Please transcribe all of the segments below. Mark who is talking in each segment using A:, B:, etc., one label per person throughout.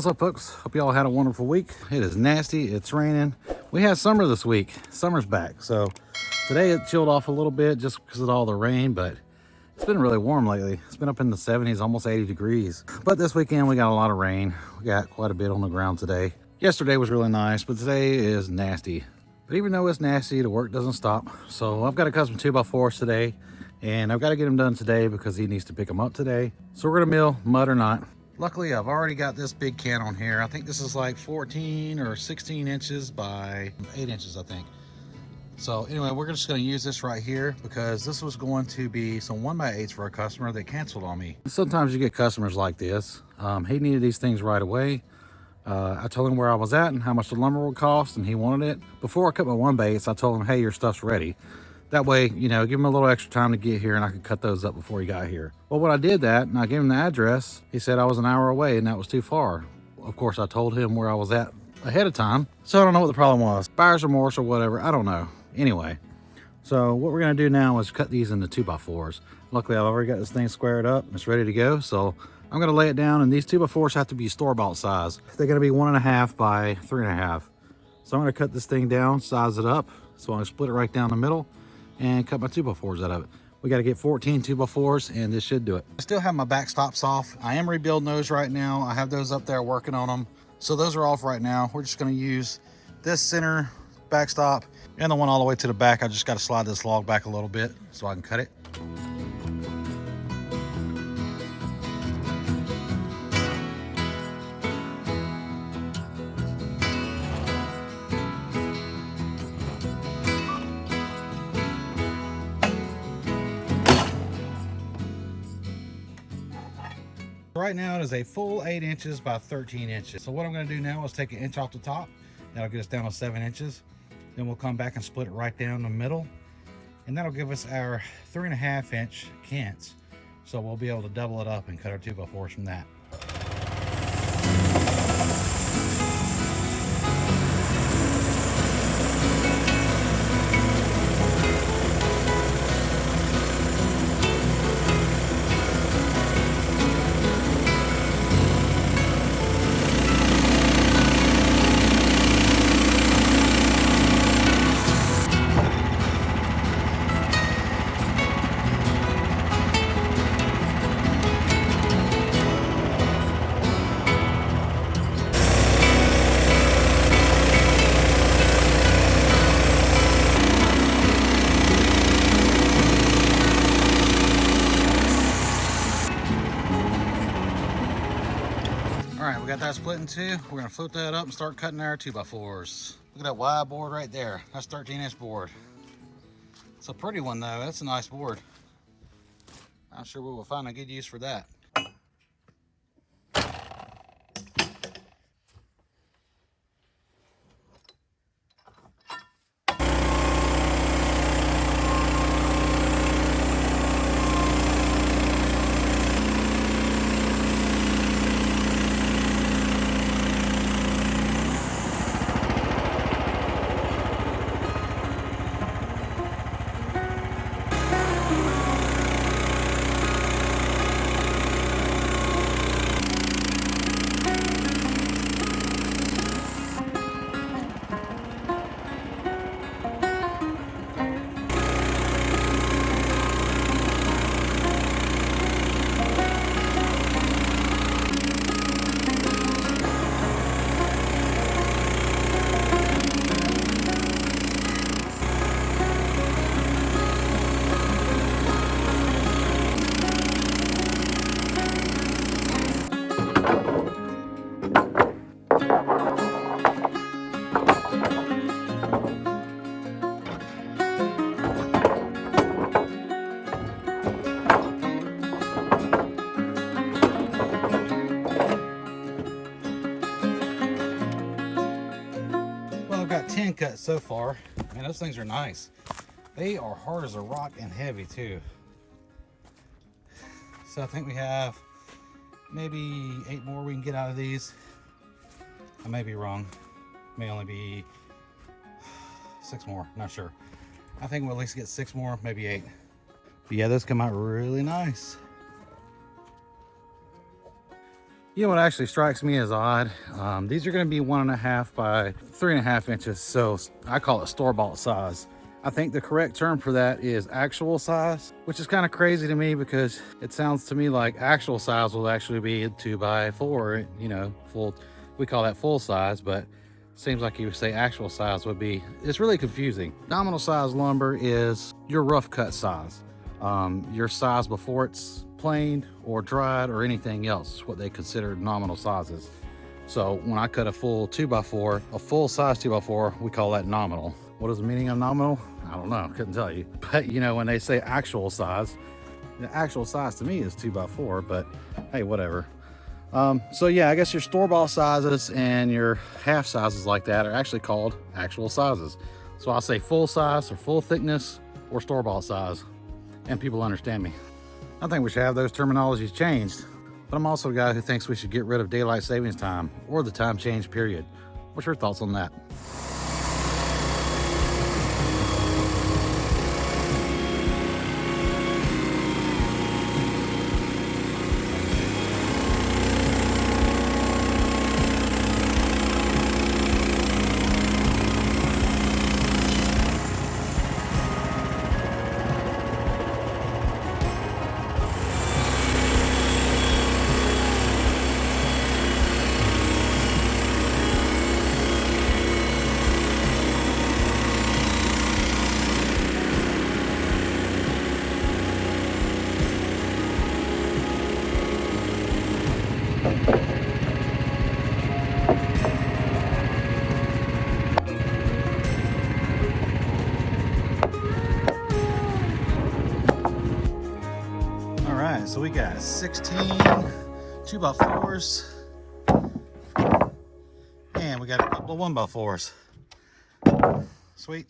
A: What's up, folks? Hope y'all had a wonderful week. It is nasty, it's raining. We had summer this week. Summer's back. So today it chilled off a little bit just because of all the rain, but it's been really warm lately. It's been up in the 70s, almost 80 degrees. But this weekend we got a lot of rain. We got quite a bit on the ground today. Yesterday was really nice, but today is nasty. But even though it's nasty, the work doesn't stop. So I've got a custom 2x4s today, and I've got to get them done today because he needs to pick them up today. So we're gonna mill, mud or not. Luckily, I've already got this big can on here. I think this is like 14 or 16 inches by 8 inches, I think. So anyway, we're just gonna use this right here because this was going to be some 1x8s for a customer that canceled on me. Sometimes you get customers like this. He needed these things right away. I told him where I was at and how much the lumber would cost, and he wanted it. Before I cut my 1x8s, I told him, hey, your stuff's ready. That way, you know, give him a little extra time to get here and I could cut those up before he got here. Well, when I did that and I gave him the address, he said I was an hour away and that was too far. Of course, I told him where I was at ahead of time. So I don't know what the problem was. Buyer's remorse or whatever, I don't know. Anyway, so what we're gonna do now is cut these into 2x4s. Luckily, I've already got this thing squared up. It's ready to go. So I'm gonna lay it down, and these 2x4s have to be store-bought size. They're gonna be 1.5 by 3.5. So I'm gonna cut this thing down, size it up. So I'm gonna split it right down the middle and cut my 2x4s out of it. We got to get 14 2x4s and this should do it. I still have my backstops off. I am rebuilding those right now. I have those up there working on them. So those are off right now. We're just going to use this center backstop and the one all the way to the back. I just got to slide this log back a little bit so I can cut it. Right now it is a full 8 inches by 13 inches. So what I'm going to do now is take an inch off the top. That'll get us down to 7 inches. Then we'll come back and split it right down the middle. And that'll give us our 3.5 inch cants. So we'll be able to double it up and cut our 2x4s from that. Alright, we got that split in two. We're going to flip that up and start cutting our 2x4s. Look at that wide board right there. That's 13-inch board. It's a pretty one though. That's a nice board. I'm sure we will find a good use for that. Got 10 cuts so far. Man, those things are nice. They are hard as a rock and heavy too. So I think we have maybe 8 more we can get out of these. I may be wrong. May only be 6 more, not sure. I think we'll at least get 6 more, maybe 8. But yeah, those come out really nice. You know what actually strikes me as odd? These are going to be 1.5 by 3.5 inches, so I call it store-bought size. I think the correct term for that is actual size, which is kind of crazy to me because it sounds to me like actual size will actually be 2 by 4, you know, full. We call that full size, but seems like you would say actual size would be. It's really confusing. Nominal size lumber is your rough cut size. Your size before it's planed or dried or anything else, what they consider nominal sizes. So when I cut a full 2x4, a full size 2x4, we call that nominal. What is the meaning of nominal? I don't know, couldn't tell you. But you know, when they say actual size, the actual size to me is 2x4, but hey, whatever. So yeah, I guess your store-bought sizes and your half sizes like that are actually called actual sizes. So I'll say full size or full thickness or store-bought size, and people understand me. I think we should have those terminologies changed, but I'm also a guy who thinks we should get rid of daylight savings time or the time change period. What's your thoughts on that? So we got 16 2x4s, and we got a couple of 1x4s. Sweet.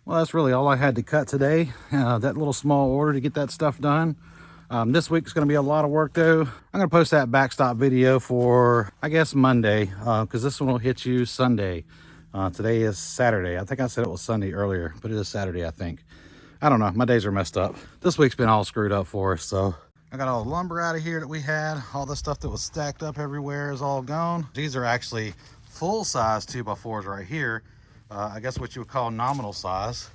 A: Well, that's really all I had to cut today. That little small order to get that stuff done. This week's going to be a lot of work though. I'm going to post that backstop video for, I guess, Monday, because this one will hit you Sunday. Today is Saturday. I think I said it was Sunday earlier, but it is Saturday, I think. I don't know, my days are messed up. This week's been all screwed up for us, so I got all the lumber out of here that we had. All the stuff that was stacked up everywhere is all gone. These are actually full-size 2x4s right here. I guess what you would call nominal size.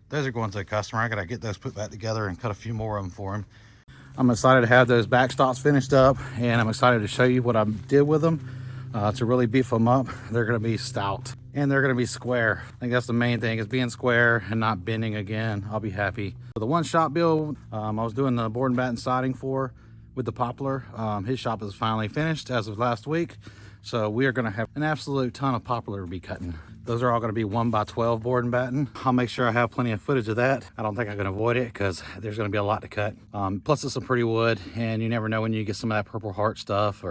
A: Those are going to the customer. I gotta get those put back together and cut a few more of them for him. I'm excited to have those backstops finished up, and I'm excited to show you what I did with them to really beef them up. They're gonna be stout. And they're going to be square. I think that's the main thing, is being square and not bending again. I'll be happy. For the one shop build I was doing the board and batten siding for with the poplar, his shop is finally finished as of last week. So we are going to have an absolute ton of poplar to be cutting. Those are all going to be 1x12 board and batten. I'll make sure I have plenty of footage of that. I don't think I can avoid it because there's going to be a lot to cut. Plus it's some pretty wood, and you never know when you get some of that Purple Heart stuff.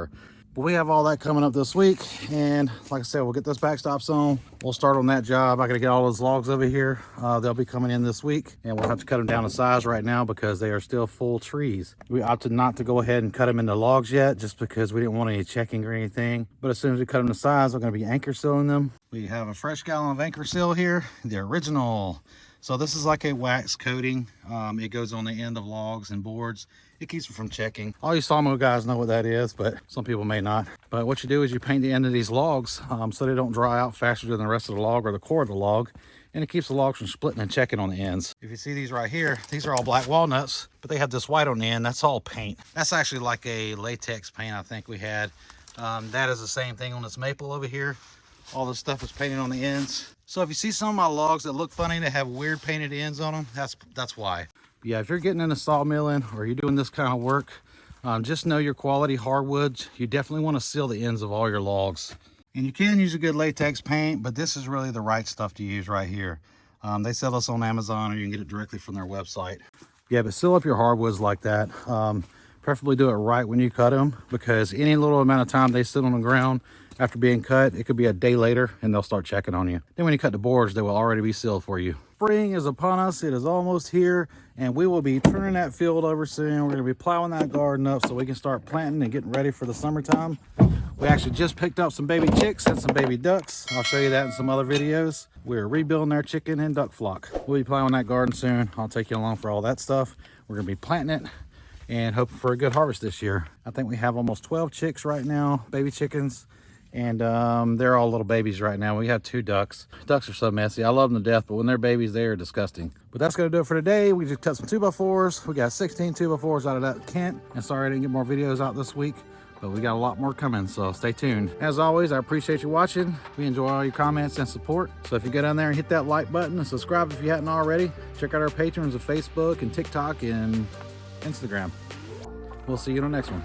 A: But we have all that coming up this week, and like I said, we'll get those backstops on. We'll start on that job. I gotta get all those logs over here. They'll be coming in this week, and we'll have to cut them down to size right now because they are still full trees. We opted not to go ahead and cut them into logs yet, just because we didn't want any checking or anything. But as soon as we cut them to size, we're gonna be anchor sealing them. We have a fresh gallon of anchor seal here, the original. So this is like a wax coating. It goes on the end of logs and boards. It keeps them from checking. All you Sawmill guys know what that is, but some people may not. But what you do is you paint the end of these logs so they don't dry out faster than the rest of the log or the core of the log. And it keeps the logs from splitting and checking on the ends. If you see these right here, these are all black walnuts, but they have this white on the end. That's all paint. That's actually like a latex paint I think we had. That is the same thing on this maple over here. All this stuff is painted on the ends. So if you see some of my logs that look funny, that have weird painted ends on them, that's why. Yeah, if you're getting into sawmilling or you're doing this kind of work, just know your quality hardwoods. You definitely want to seal the ends of all your logs. And you can use a good latex paint, but this is really the right stuff to use right here. They sell this on Amazon, or you can get it directly from their website. Yeah, but seal up your hardwoods like that. Preferably do it right when you cut them, because any little amount of time they sit on the ground after being cut, it could be a day later and they'll start checking on you. Then when you cut the boards, they will already be sealed for you. Spring is upon us. It is almost here, and we will be turning that field over soon. We're going to be plowing that garden up so we can start planting and getting ready for the summertime. We actually just picked up some baby chicks and some baby ducks. I'll show you that in some other videos. We're rebuilding our chicken and duck flock. We'll be plowing that garden soon. I'll take you along for all that stuff. We're going to be planting it, and hoping for a good harvest this year. I think we have almost 12 chicks right now, baby chickens, and they're all little babies right now. We have 2 ducks. Ducks are so messy. I love them to death, but when they're babies, they are disgusting. But that's gonna do it for today. We just cut some 2x4s. We got 16 2x4s out of that cant, and sorry I didn't get more videos out this week, but we got a lot more coming, so stay tuned. As always, I appreciate you watching. We enjoy all your comments and support. So if you go down there and hit that like button and subscribe if you hadn't already, check out our patrons on Facebook and TikTok and Instagram. We'll see you in the next one.